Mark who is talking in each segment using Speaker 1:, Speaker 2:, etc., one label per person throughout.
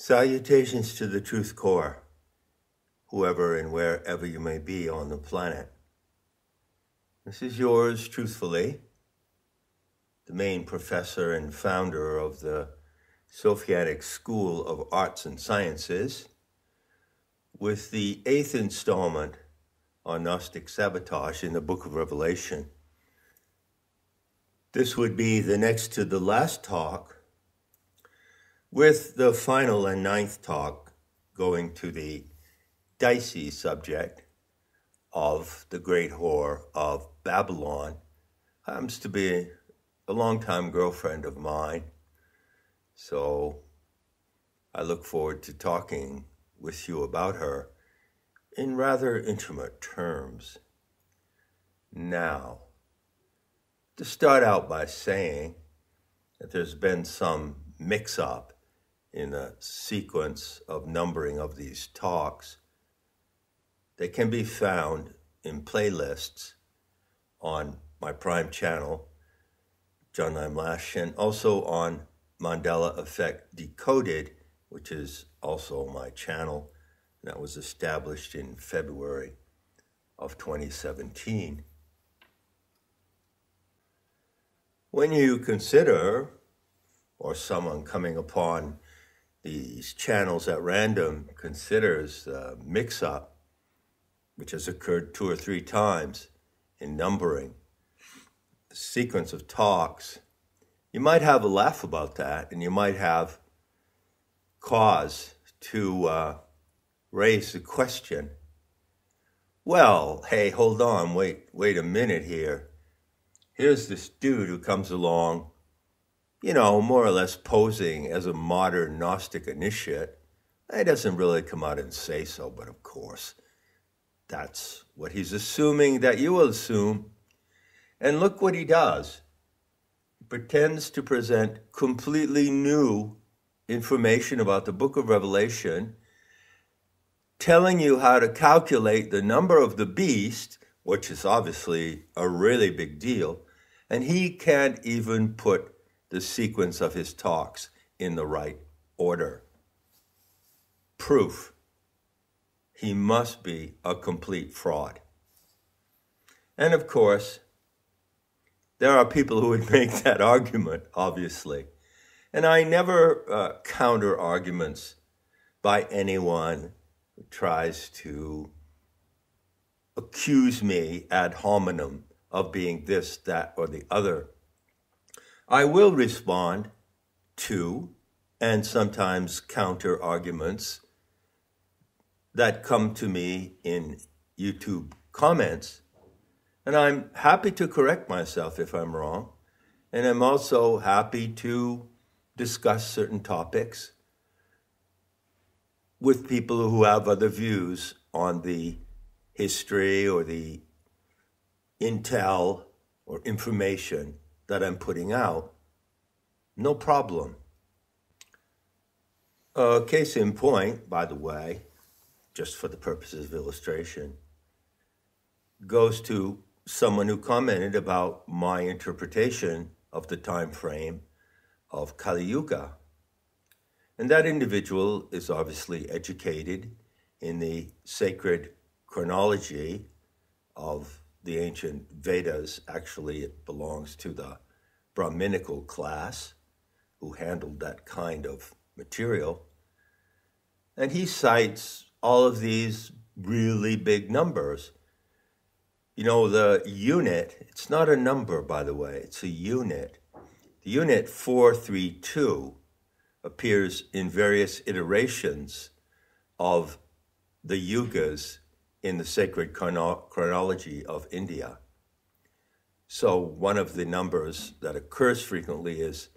Speaker 1: Salutations to the Truth Core, whoever and wherever you may be on the planet. This is yours truthfully, the main professor and founder of the Sophiatic School of Arts and Sciences, with the 8th installment on Gnostic sabotage in the Book of Revelation. This would be the next to the last talk, with the final and 9th talk going to the dicey subject of the great whore of Babylon. Happens to be a longtime girlfriend of mine, so I look forward to talking with you about her in rather intimate terms. Now, to start out by saying that there's been some mix-up in the sequence of numbering of these talks. They can be found in playlists on my Prime channel, John Lash, and also on Mandela Effect Decoded, which is also my channel. That was established in February of 2017. When you consider, or someone coming upon these channels at random considers the mix-up, which has occurred 2 or 3 times in numbering the sequence of talks, you might have a laugh about that, and you might have cause to raise the question, well, hey, hold on, wait a minute here. Here's this dude who comes along, more or less posing as a modern Gnostic initiate. He doesn't really come out and say so, but of course, that's what he's assuming that you will assume. And look what he does. He pretends to present completely new information about the Book of Revelation, telling you how to calculate the number of the beast, which is obviously a really big deal, and he can't even put the sequence of his talks in the right order. Proof. He must be a complete fraud. And of course, there are people who would make that argument, obviously. And I never counter arguments by anyone who tries to accuse me ad hominem of being this, that, or the other. I will respond to, and sometimes counter arguments that come to me in YouTube comments, and I'm happy to correct myself if I'm wrong, and I'm also happy to discuss certain topics with people who have other views on the history or the intel or information that I'm putting out. No problem. Case in point, by the way, just for the purposes of illustration, goes to someone who commented about my interpretation of the time frame of Kali Yuga. And that individual is obviously educated in the sacred chronology of the ancient Vedas. Actually, it belongs to the Brahminical class who handled that kind of material. And he cites all of these really big numbers. The unit, it's not a number, by the way, it's a unit. The unit 432 appears in various iterations of the yugas in the sacred chronology of India. So one of the numbers that occurs frequently is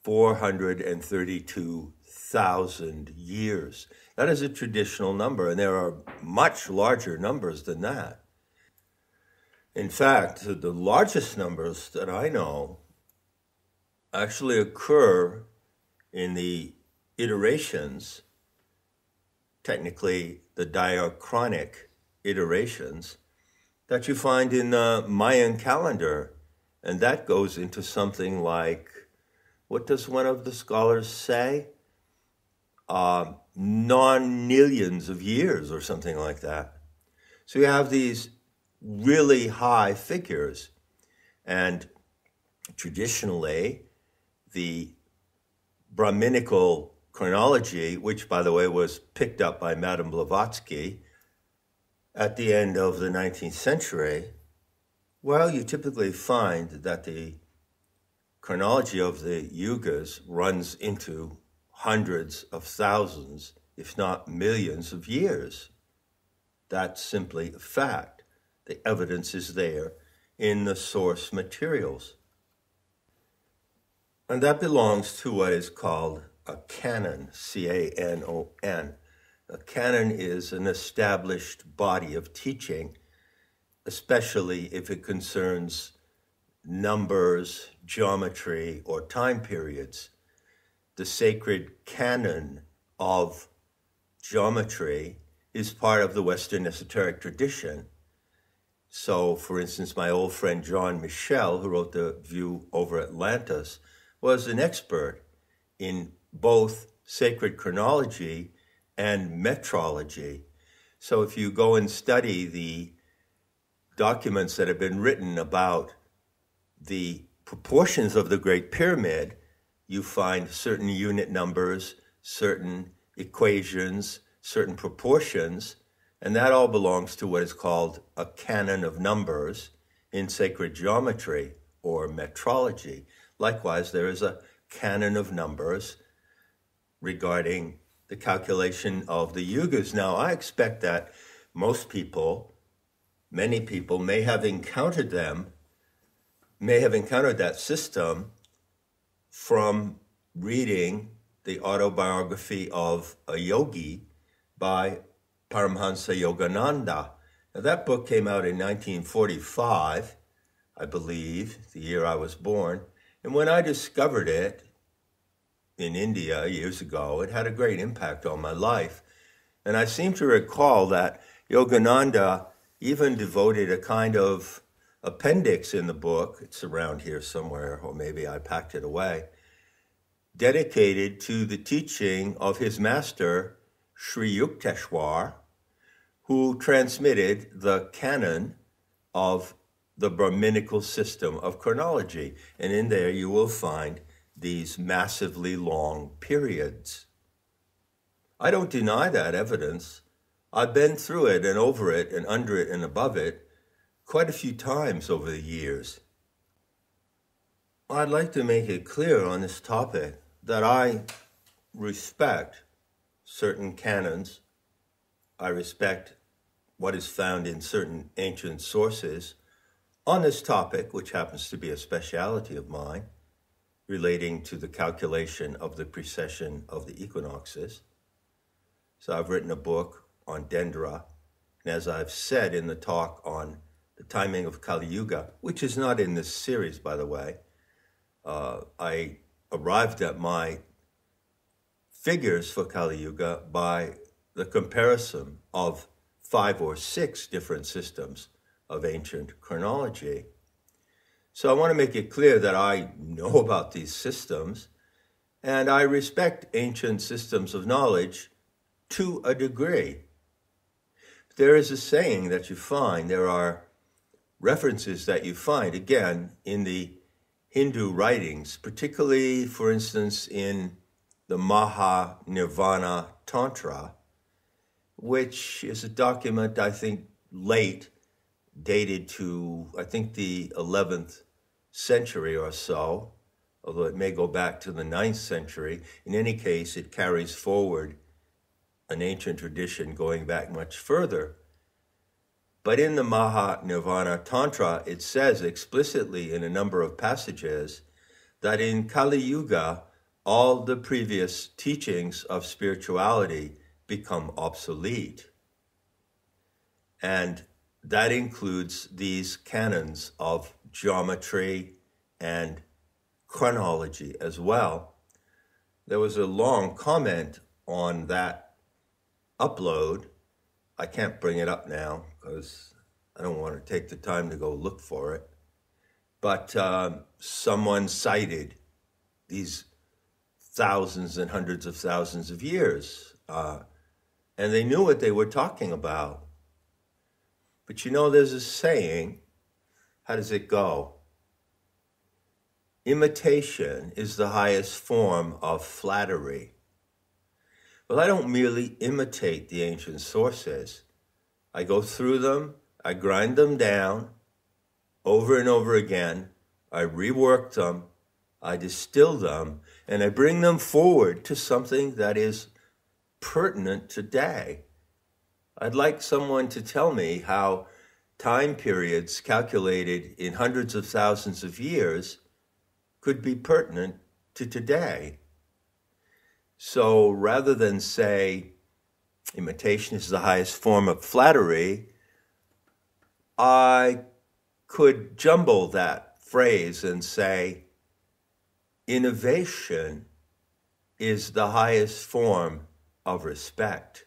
Speaker 1: 432,000 years. That is a traditional number, and there are much larger numbers than that. In fact, the largest numbers that I know actually occur in the iterations, technically the diachronic iterations, that you find in the Mayan calendar. And that goes into something like, what does one of the scholars say? non-millions of years or something like that. So you have these really high figures. And traditionally, the Brahminical chronology, which, by the way, was picked up by Madame Blavatsky at the end of the 19th century, well, you typically find that the chronology of the yugas runs into hundreds of thousands, if not millions of years. That's simply a fact. The evidence is there in the source materials. And that belongs to what is called a canon, C-A-N-O-N. A canon is an established body of teaching, especially if it concerns numbers, geometry, or time periods. The sacred canon of geometry is part of the Western esoteric tradition. So, for instance, my old friend John Michel, who wrote The View Over Atlantis, was an expert in both sacred chronology and metrology. So if you go and study the documents that have been written about the proportions of the Great Pyramid, you find certain unit numbers, certain equations, certain proportions, and that all belongs to what is called a canon of numbers in sacred geometry or metrology. Likewise, there is a canon of numbers regarding the calculation of the yugas. Now, I expect that most people, many people, may have encountered that system from reading the autobiography of a yogi by Paramhansa Yogananda. Now, that book came out in 1945, I believe, the year I was born. And when I discovered it in India years ago, it had a great impact on my life. And I seem to recall that Yogananda even devoted a kind of appendix in the book, it's around here somewhere, or maybe I packed it away, dedicated to the teaching of his master, Sri Yukteswar, who transmitted the canon of the Brahminical system of chronology. And in there you will find these massively long periods. I don't deny that evidence. I've been through it and over it and under it and above it quite a few times over the years. I'd like to make it clear on this topic that I respect certain canons. I respect what is found in certain ancient sources on this topic, which happens to be a specialty of mine, relating to the calculation of the precession of the equinoxes. So I've written a book on Dendra, and as I've said in the talk on the timing of Kali Yuga, which is not in this series, by the way, I arrived at my figures for Kali Yuga by the comparison of 5 or 6 different systems of ancient chronology. So I want to make it clear that I know about these systems, and I respect ancient systems of knowledge to a degree. There is a saying that you find, there are references that you find, again, in the Hindu writings, particularly, for instance, in the Maha-Nirvana Tantra, which is a document, I think, late, dated to, I think, the 11th century or so, although it may go back to the 9th century. In any case, it carries forward an ancient tradition going back much further. But in the Maha-Nirvana Tantra, it says explicitly in a number of passages that in Kali Yuga, all the previous teachings of spirituality become obsolete. And that includes these canons of geometry and chronology as well. There was a long comment on that upload. I can't bring it up now because I don't want to take the time to go look for it. But someone cited these thousands and hundreds of thousands of years. And they knew what they were talking about. But you know, there's a saying, how does it go? Imitation is the highest form of flattery. Well, I don't merely imitate the ancient sources. I go through them, I grind them down over and over again, I rework them, I distill them, and I bring them forward to something that is pertinent today. I'd like someone to tell me how time periods calculated in hundreds of thousands of years could be pertinent to today. So rather than say imitation is the highest form of flattery, I could jumble that phrase and say innovation is the highest form of respect.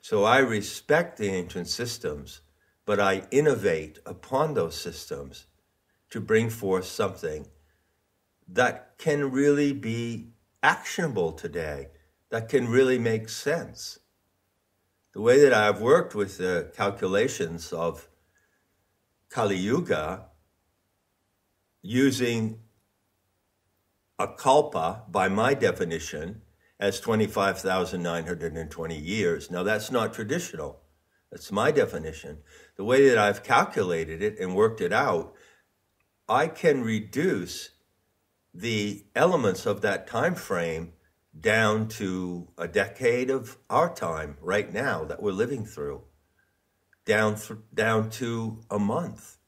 Speaker 1: So I respect the ancient systems, but I innovate upon those systems to bring forth something that can really be actionable today, that can really make sense. The way that I've worked with the calculations of Kali Yuga, using a kalpa, by my definition, as 25,920 years. Now, that's not traditional. That's my definition. The way that I've calculated it and worked it out, I can reduce the elements of that time frame down to a decade of our time right now that we're living through, down to a month.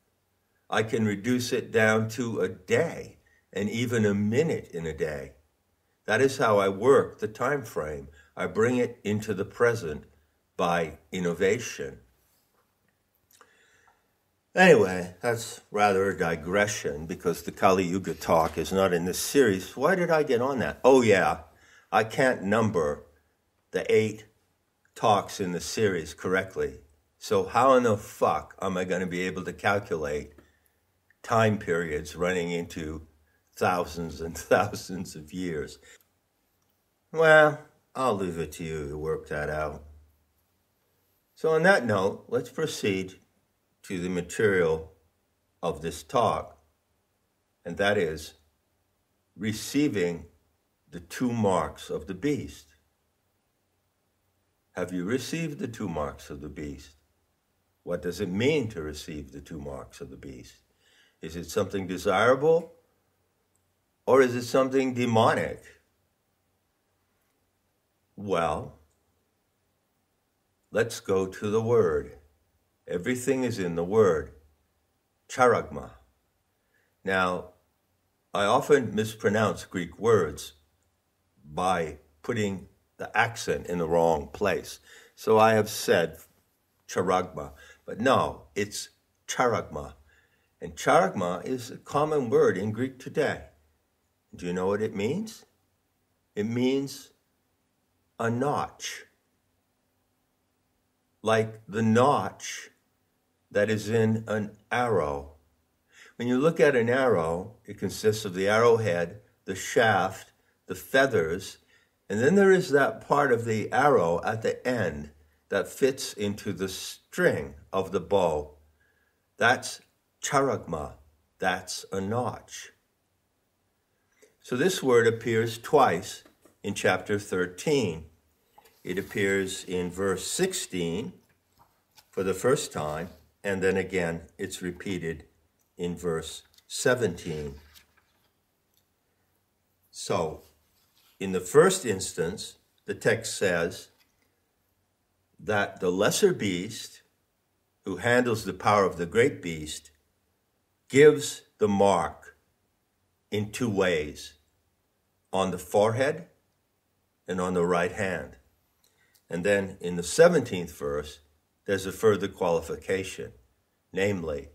Speaker 1: I can reduce it down to a day and even a minute in a day. That is how I work the time frame. I bring it into the present by innovation. Anyway, that's rather a digression because the Kali Yuga talk is not in this series. Why did I get on that? Oh yeah, I can't number the 8 talks in the series correctly. So how in the fuck am I going to be able to calculate time periods running into thousands and thousands of years? Well, I'll leave it to you to work that out. So on that note, let's proceed to the material of this talk, and that is receiving the 2 marks of the beast. Have you received the 2 marks of the beast? What does it mean to receive the 2 marks of the beast? Is it something desirable, or is it something demonic? Well, let's go to the word. Everything is in the word, charagma. Now, I often mispronounce Greek words by putting the accent in the wrong place. So I have said charagma, but no, it's charagma. And charagma is a common word in Greek today. Do you know what it means? It means a notch. Like the notch that is in an arrow. When you look at an arrow, it consists of the arrowhead, the shaft, the feathers, and then there is that part of the arrow at the end that fits into the string of the bow. That's charagma. That's a notch. So this word appears twice in chapter 13. It appears in verse 16 for the first time, and then again it's repeated in verse 17. So, in the first instance, the text says that the lesser beast, who handles the power of the great beast, gives the mark in 2 ways, on the forehead and on the right hand. And then in the 17th verse, there's a further qualification, namely,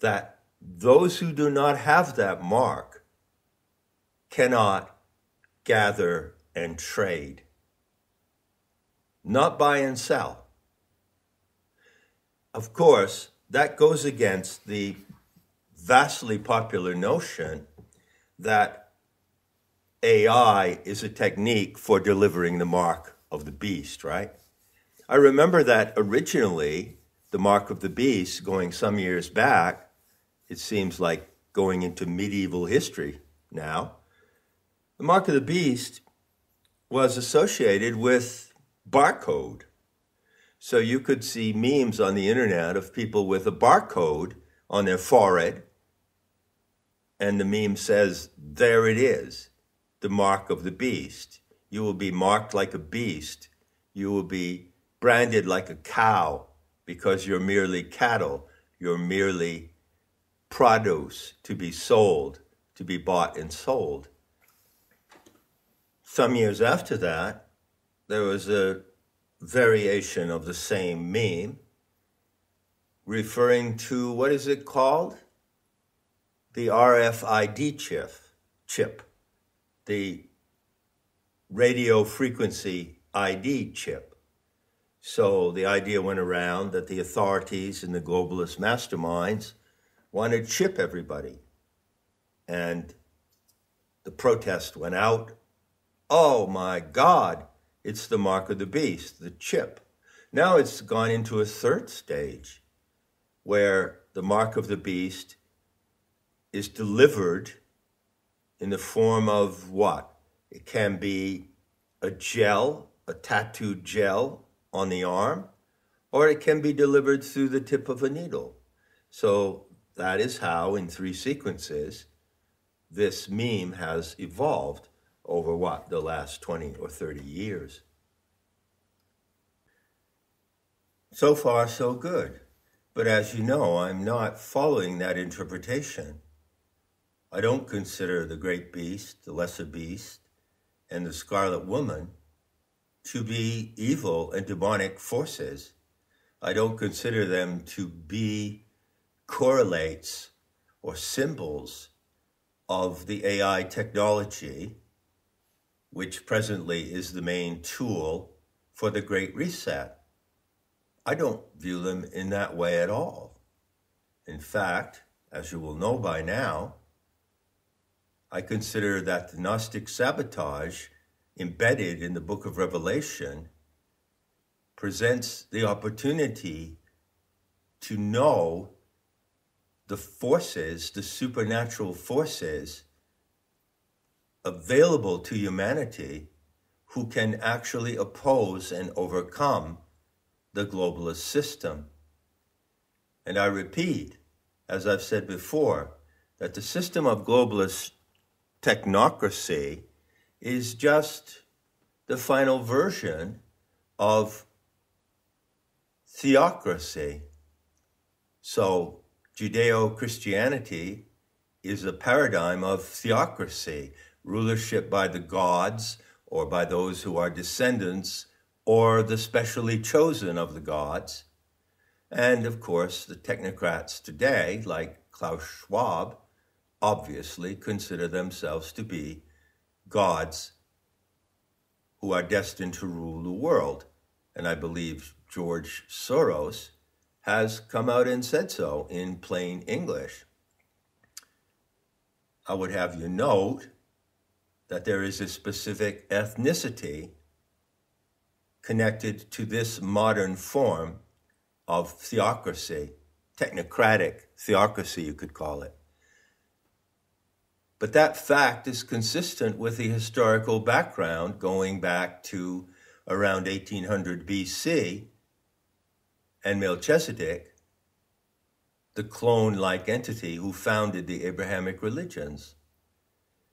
Speaker 1: that those who do not have that mark cannot gather and trade, not buy and sell. Of course, that goes against the vastly popular notion that AI is a technique for delivering the mark of the beast, right? I remember that originally the mark of the beast, going some years back, it seems like going into medieval history now, the mark of the beast was associated with barcode. So you could see memes on the internet of people with a barcode on their forehead, and the meme says, there it is, the mark of the beast. You will be marked like a beast. You will be branded like a cow because you're merely cattle. You're merely produce to be sold, to be bought and sold. Some years after that, there was a variation of the same meme referring to, what is it called? The RFID chip, the radio frequency ID chip. So the idea went around that the authorities and the globalist masterminds wanted to chip everybody. And the protest went out. Oh my God, it's the mark of the beast, the chip. Now it's gone into a third stage where the mark of the beast is delivered in the form of what? It can be a gel, a tattooed gel on the arm, or it can be delivered through the tip of a needle. So that is how, in 3 sequences, this meme has evolved over what, the last 20 or 30 years. So far, so good. But as you know, I'm not following that interpretation. I don't consider the great beast, the lesser beast, and the scarlet woman to be evil and demonic forces. I don't consider them to be correlates or symbols of the AI technology, which presently is the main tool for the Great Reset. I don't view them in that way at all. In fact, as you will know by now, I consider that the Gnostic sabotage embedded in the book of Revelation presents the opportunity to know the forces, the supernatural forces available to humanity who can actually oppose and overcome the globalist system. And I repeat, as I've said before, that the system of globalist technocracy is just the final version of theocracy. So Judeo-Christianity is a paradigm of theocracy, rulership by the gods or by those who are descendants or the specially chosen of the gods. And of course, the technocrats today, like Klaus Schwab, obviously consider themselves to be gods who are destined to rule the world. And I believe George Soros has come out and said so in plain English. I would have you note that there is a specific ethnicity connected to this modern form of theocracy, technocratic theocracy, you could call it. But that fact is consistent with the historical background going back to around 1800 BC and Melchizedek, the clone-like entity who founded the Abrahamic religions.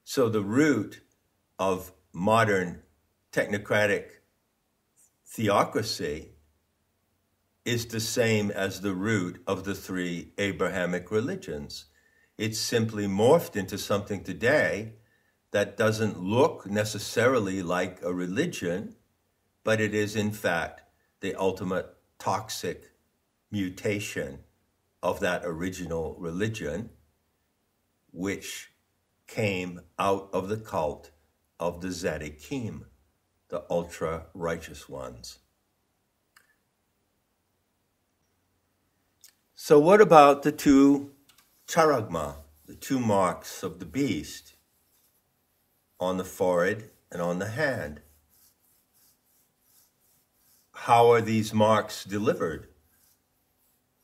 Speaker 1: So the root of modern technocratic theocracy is the same as the root of the 3 Abrahamic religions. It's simply morphed into something today that doesn't look necessarily like a religion, but it is in fact the ultimate toxic mutation of that original religion, which came out of the cult of the Tzaddikim, the ultra-righteous ones. So what about the 2 charagma, the 2 marks of the beast on the forehead and on the hand. How are these marks delivered?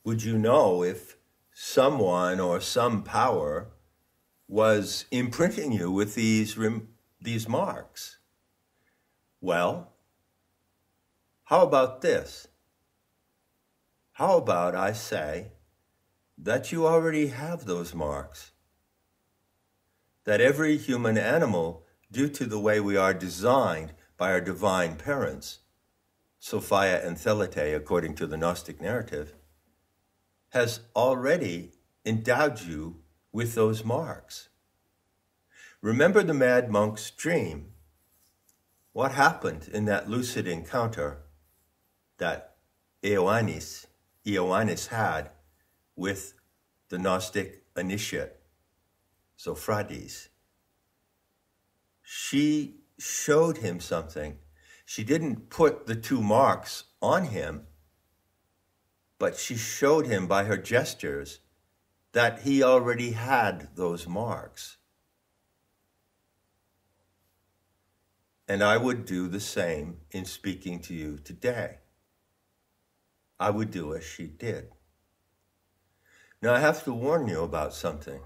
Speaker 1: Would you know if someone or some power was imprinting you with these marks? Well, how about this? How about I say that you already have those marks? That every human animal, due to the way we are designed by our divine parents, Sophia and Thelete, according to the Gnostic narrative, has already endowed you with those marks. Remember the mad monk's dream. What happened in that lucid encounter that Ioannis had with the Gnostic initiate, Sophradis? She showed him something. She didn't put the two marks on him, but she showed him by her gestures that he already had those marks. And I would do the same in speaking to you today. I would do as she did. Now I have to warn you about something.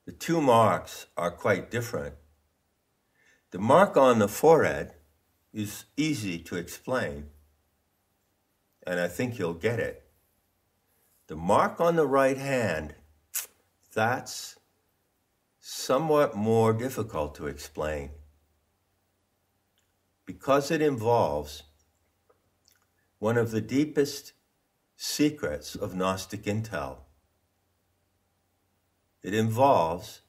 Speaker 1: The two marks are quite different. The mark on the forehead is easy to explain, and I think you'll get it. The mark on the right hand, that's somewhat more difficult to explain because it involves one of the deepest secrets of Gnostic intel. It involves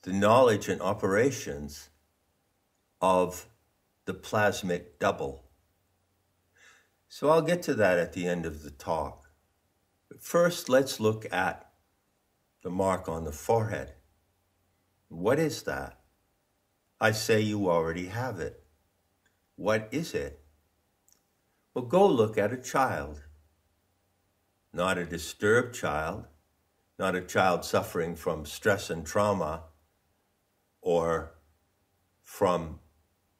Speaker 1: the knowledge and operations of the plasmic double. So I'll get to that at the end of the talk. But first, let's look at the mark on the forehead. What is that? I say you already have it. What is it? Well, go look at a child. Not a disturbed child, not a child suffering from stress and trauma or from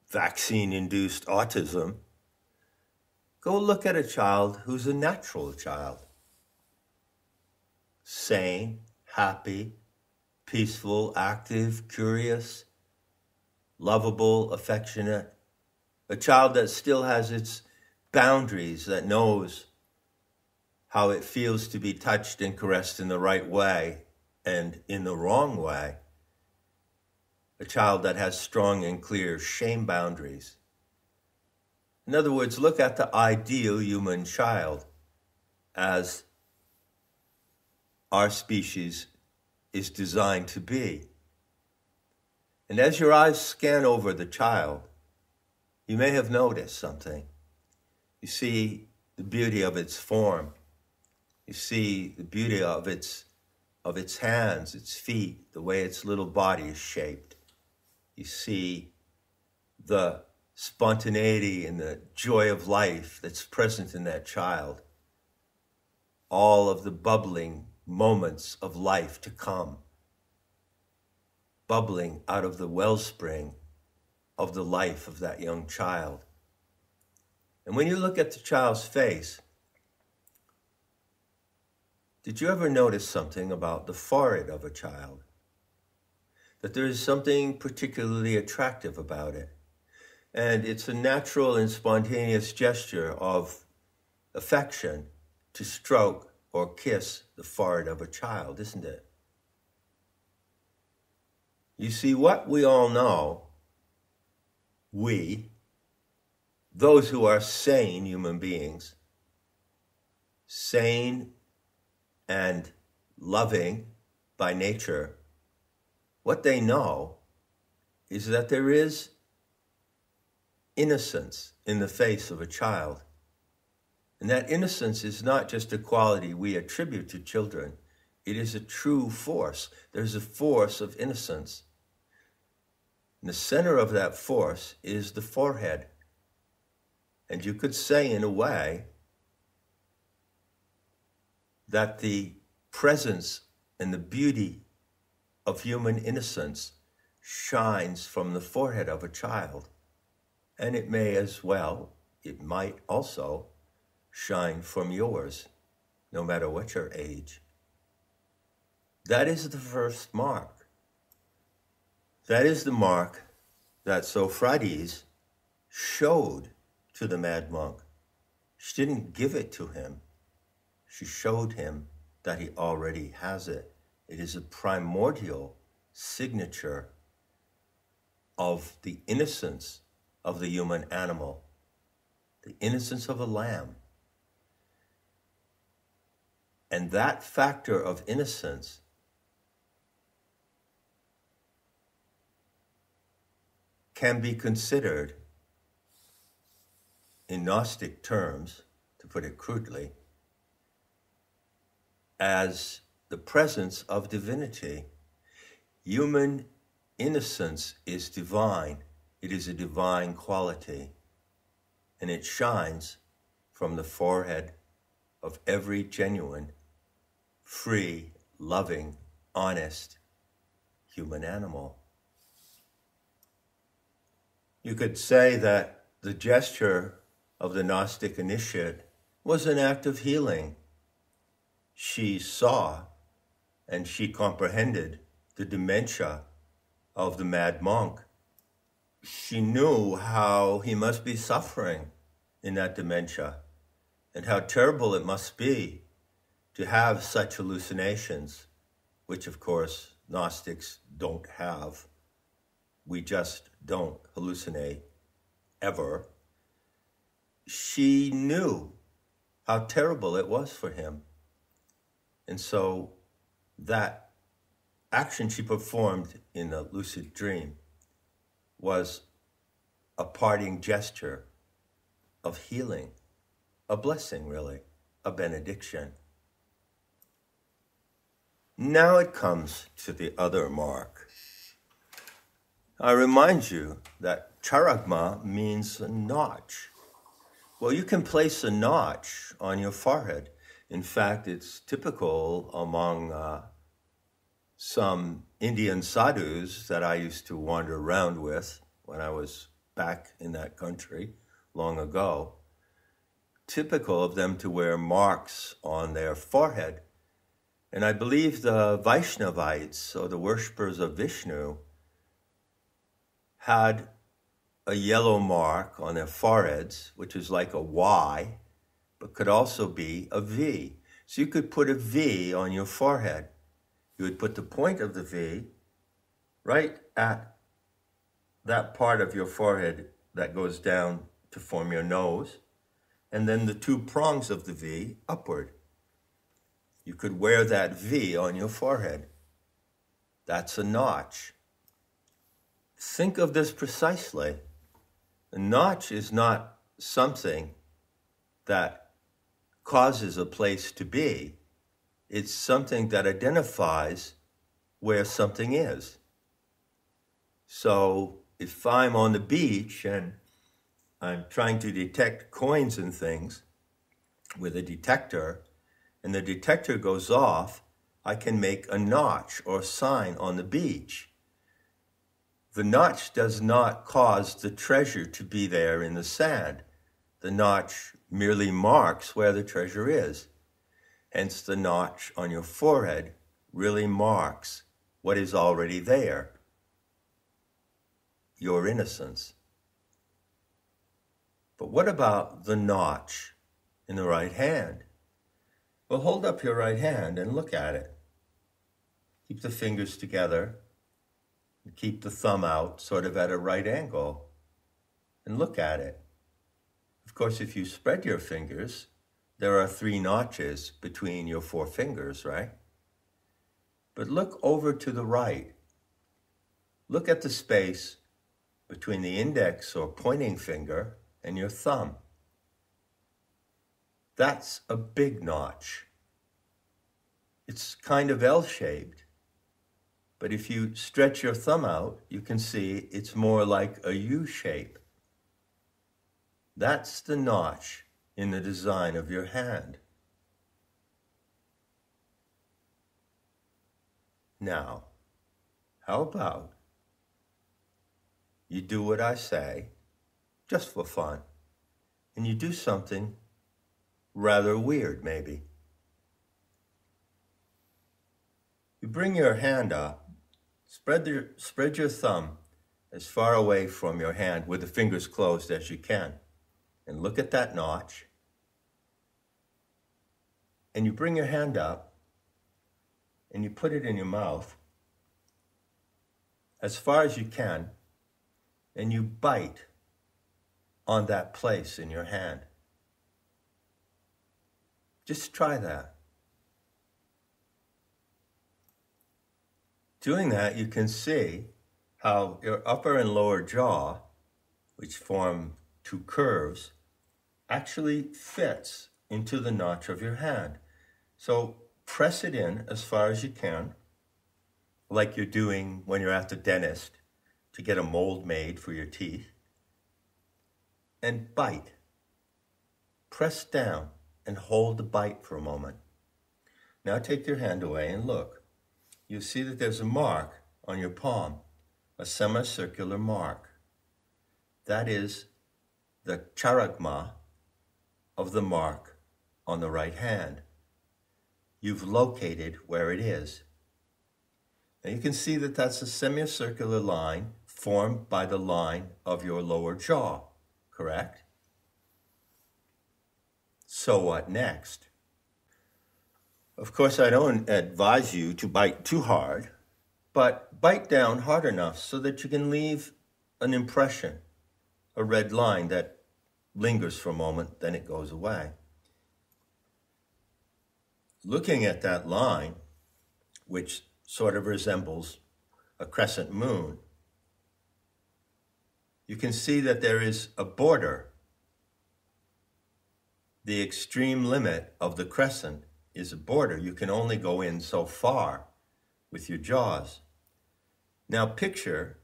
Speaker 1: vaccine-induced autism. Go look at a child who's a natural child. Sane, happy, peaceful, active, curious, lovable, affectionate. A child that still has its boundaries, that knows how it feels to be touched and caressed in the right way and in the wrong way. A child that has strong and clear shame boundaries. In other words, look at the ideal human child as our species is designed to be. And as your eyes scan over the child, you may have noticed something. You see the beauty of its form. You see the beauty of its hands, its feet, the way its little body is shaped. You see the spontaneity and the joy of life that's present in that child. All of the bubbling moments of life to come, bubbling out of the wellspring of the life of that young child. And when you look at the child's face, did you ever notice something about the forehead of a child? That there is something particularly attractive about it. And it's a natural and spontaneous gesture of affection to stroke or kiss the forehead of a child, isn't it? You see, what we all know, those who are sane human beings, sane and loving by nature, what they know is that there is innocence in the face of a child. And that innocence is not just a quality we attribute to children. It is a true force. There's a force of innocence. And the center of that force is the forehead. And you could say, in a way, that the presence and the beauty of human innocence shines from the forehead of a child, and it might also shine from yours, no matter what your age. That is the first mark. That is the mark that Sophrades showed to the mad monk. She didn't give it to him. She showed him that he already has it. It is a primordial signature of the innocence of the human animal, the innocence of a lamb. And that factor of innocence can be considered, in Gnostic terms, to put it crudely, as the presence of divinity. Human innocence is divine. It is a divine quality, and it shines from the forehead of every genuine, free, loving, honest human animal. You could say that the gesture of the Gnostic initiate was an act of healing. She saw and she comprehended the dementia of the mad monk. She knew how he must be suffering in that dementia and how terrible it must be to have such hallucinations, which of course Gnostics don't have. We just don't hallucinate ever. She knew how terrible it was for him. And so that action she performed in the lucid dream was a parting gesture of healing, a blessing really, a benediction. Now it comes to the other mark. I remind you that charagma means a notch. Well, you can place a notch on your forehead. In fact, it's typical among some Indian sadhus that I used to wander around with when I was back in that country long ago. Typical of them to wear marks on their forehead. And I believe the Vaishnavites, or the worshippers of Vishnu, had a yellow mark on their foreheads, which is like a Y, but could also be a V. So you could put a V on your forehead. You would put the point of the V right at that part of your forehead that goes down to form your nose, and then the two prongs of the V upward. You could wear that V on your forehead. That's a notch. Think of this precisely. A notch is not something that causes a place to be. It's something that identifies where something is. So if I'm on the beach and I'm trying to detect coins and things with a detector, and the detector goes off, I can make a notch or sign on the beach. The notch does not cause the treasure to be there in the sand. The notch merely marks where the treasure is. Hence, the notch on your forehead really marks what is already there, your innocence. But what about the notch in the right hand? Well, hold up your right hand and look at it. Keep the fingers together. Keep the thumb out sort of at a right angle and look at it. Of course, if you spread your fingers, there are 3 notches between your 4 fingers, right? But look over to the right. Look at the space between the index or pointing finger and your thumb. That's a big notch. It's kind of L-shaped. But if you stretch your thumb out, you can see it's more like a U shape. That's the notch in the design of your hand. Now, how about you do what I say, just for fun, and you do something rather weird, maybe. You bring your hand up, spread your thumb as far away from your hand with the fingers closed as you can, and look at that notch. And you bring your hand up and you put it in your mouth as far as you can, and you bite on that place in your hand. Just try that. Doing that, you can see how your upper and lower jaw, which form two curves, actually fits into the notch of your hand. So press it in as far as you can, like you're doing when you're at the dentist to get a mold made for your teeth, and bite. Press down and hold the bite for a moment. Now take your hand away and look. You see that there's a mark on your palm, a semicircular mark. That is the charagma of the mark on the right hand. You've located where it is. Now you can see that that's a semicircular line formed by the line of your lower jaw, correct? So what next? Of course, I don't advise you to bite too hard, but bite down hard enough so that you can leave an impression, a red line that lingers for a moment, then it goes away. Looking at that line, which sort of resembles a crescent moon, you can see that there is a border. The extreme limit of the crescent is a border. You can only go in so far with your jaws. Now picture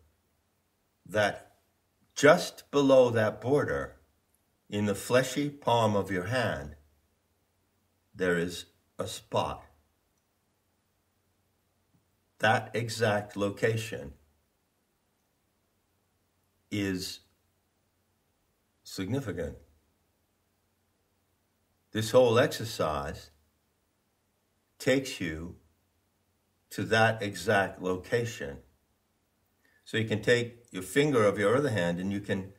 Speaker 1: that just below that border, in the fleshy palm of your hand, there is a spot. That exact location is significant. This whole exercise takes you to that exact location. So you can take your finger of your other hand and you can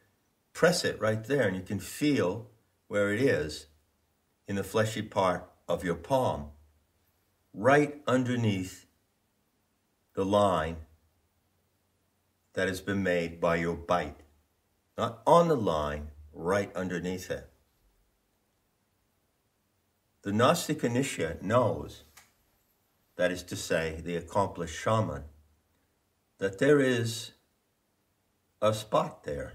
Speaker 1: press it right there, and you can feel where it is in the fleshy part of your palm, right underneath the line that has been made by your bite. Not on the line, right underneath it. The Gnostic initiate knows, that is to say, the accomplished shaman, that there is a spot there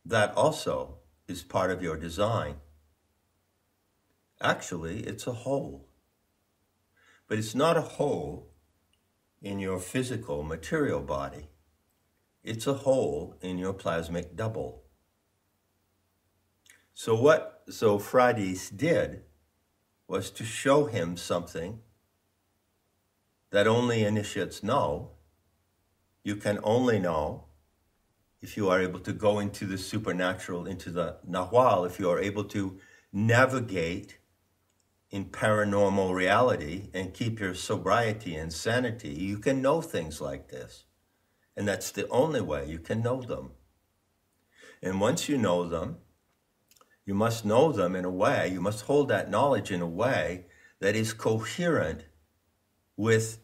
Speaker 1: that also is part of your design. Actually, it's a hole. But it's not a hole in your physical material body. It's a hole in your plasmic double. So what Sophrades did was to show him something that only initiates know. You can only know if you are able to go into the supernatural, into the nagual, if you are able to navigate in paranormal reality and keep your sobriety and sanity. You can know things like this. And that's the only way you can know them. And once you know them, you must know them in a way, you must hold that knowledge in a way that is coherent with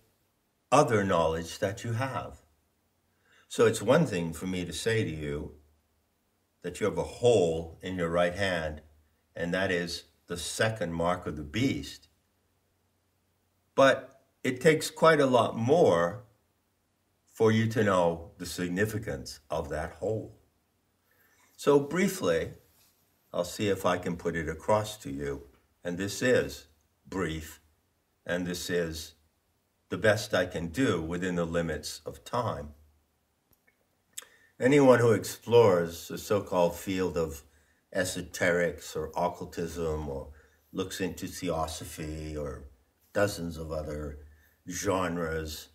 Speaker 1: other knowledge that you have. So it's one thing for me to say to you that you have a hole in your right hand, and that is the second mark of the beast. But it takes quite a lot more for you to know the significance of that hole. So briefly, I'll see if I can put it across to you. And this is brief, and this is the best I can do within the limits of time. Anyone who explores the so-called field of esoterics or occultism, or looks into theosophy or dozens of other genres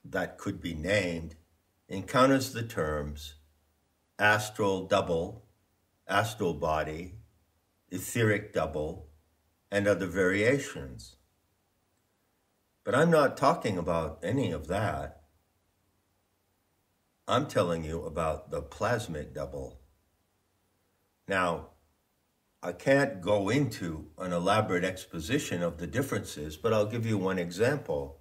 Speaker 1: that could be named encounters the terms astral double, astral body, etheric double, and other variations. But I'm not talking about any of that. I'm telling you about the plasmic double. Now, I can't go into an elaborate exposition of the differences, but I'll give you one example.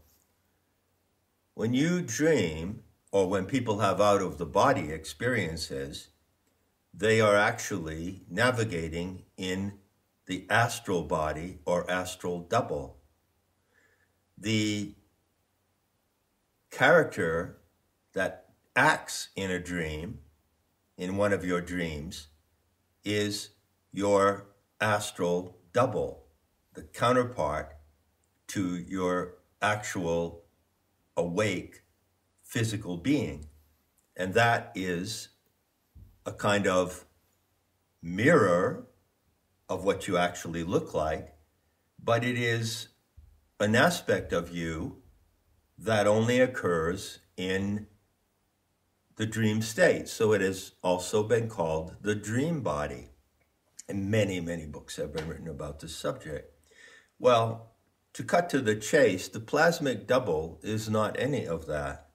Speaker 1: When you dream, or when people have out-of-the-body experiences, they are actually navigating in the astral body or astral double. The character that acts in a dream, in one of your dreams, is your astral double, the counterpart to your actual awake physical being. And that is a kind of mirror of what you actually look like, but it is an aspect of you that only occurs in the dream state. So it has also been called the dream body. And many, many books have been written about this subject. Well, to cut to the chase, the plasmic double is not any of that.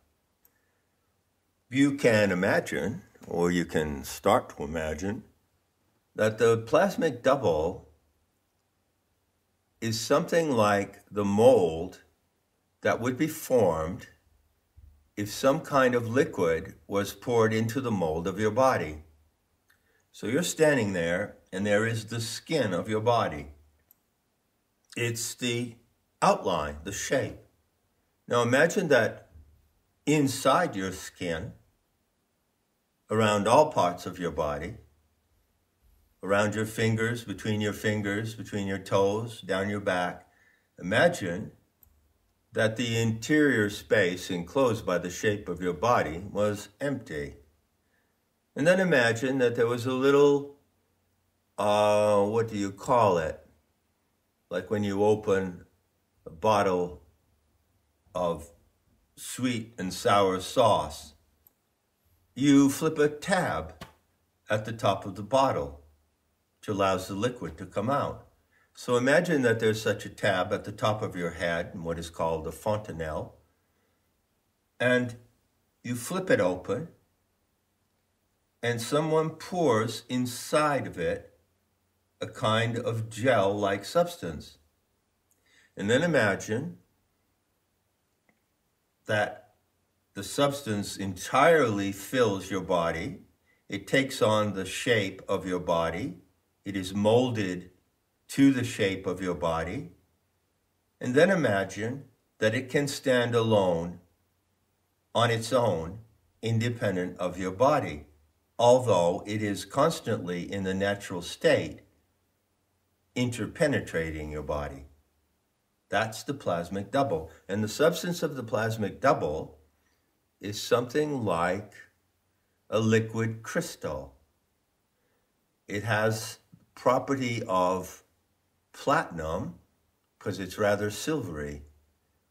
Speaker 1: You can imagine, or you can start to imagine, that the plasmic double is something like the mold that would be formed if some kind of liquid was poured into the mold of your body. So you're standing there, and there is the skin of your body. It's the outline, the shape. Now imagine that inside your skin, around all parts of your body, around your fingers, between your toes, down your back, imagine that the interior space enclosed by the shape of your body was empty. And then imagine that there was a little, what do you call it? Like when you open a bottle of sweet and sour sauce, you flip a tab at the top of the bottle, which allows the liquid to come out. So imagine that there's such a tab at the top of your head, in what is called a fontanelle, and you flip it open, and someone pours inside of it a kind of gel-like substance. And then imagine that the substance entirely fills your body. It takes on the shape of your body. It is molded to the shape of your body. And then imagine that it can stand alone on its own, independent of your body, although it is constantly in the natural state, interpenetrating your body. That's the plasmic double. And the substance of the plasmic double is something like a liquid crystal. It has property of platinum because it's rather silvery,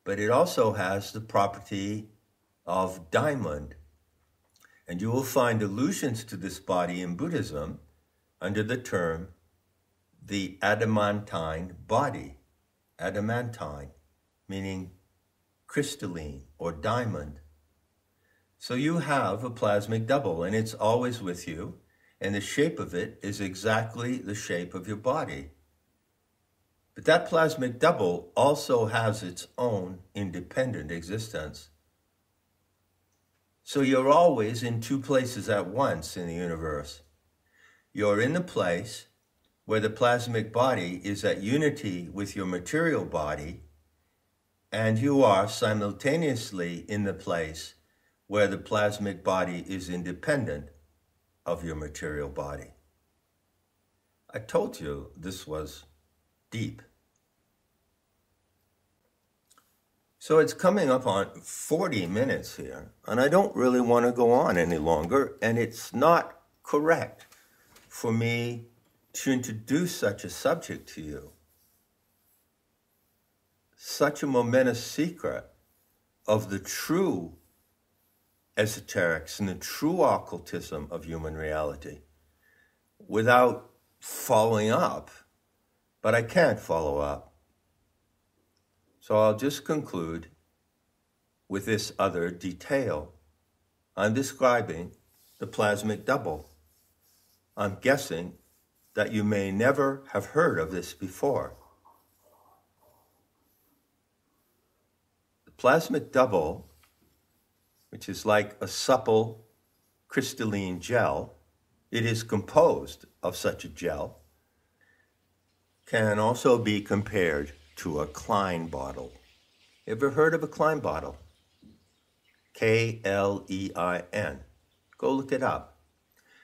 Speaker 1: but it also has the property of diamond. And you will find allusions to this body in Buddhism under the term the adamantine body. Adamantine, meaning crystalline or diamond. So you have a plasmic double, and it's always with you, and the shape of it is exactly the shape of your body. But that plasmic double also has its own independent existence. So you're always in two places at once in the universe. You're in the place where the plasmic body is at unity with your material body, and you are simultaneously in the place where the plasmic body is independent of your material body. I told you this was deep. So it's coming up on 40 minutes here, and I don't really want to go on any longer, and it's not correct for me to introduce such a subject to you. Such a momentous secret of the true esoterics and the true occultism of human reality without following up, but I can't follow up. So I'll just conclude with this other detail. I'm describing the plasmic double. I'm guessing that you may never have heard of this before. The plasmic double, which is like a supple crystalline gel, it is composed of such a gel, can also be compared to a Klein bottle. Ever heard of a Klein bottle? Klein. Go look it up.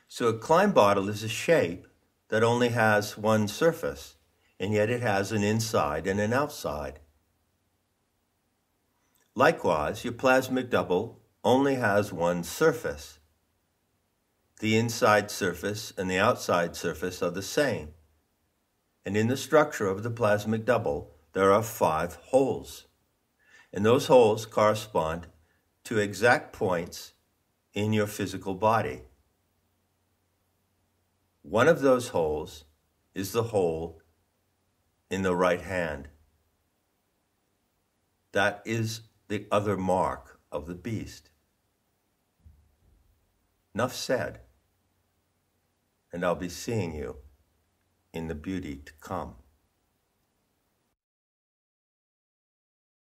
Speaker 1: So a Klein bottle is a shape that only has one surface, and yet it has an inside and an outside. Likewise, your plasmic double only has one surface. The inside surface and the outside surface are the same. And in the structure of the plasmic double, there are 5 holes. And those holes correspond to exact points in your physical body. One of those holes is the hole in the right hand. That is the other mark of the beast. Enough said, and I'll be seeing you in the beauty to come.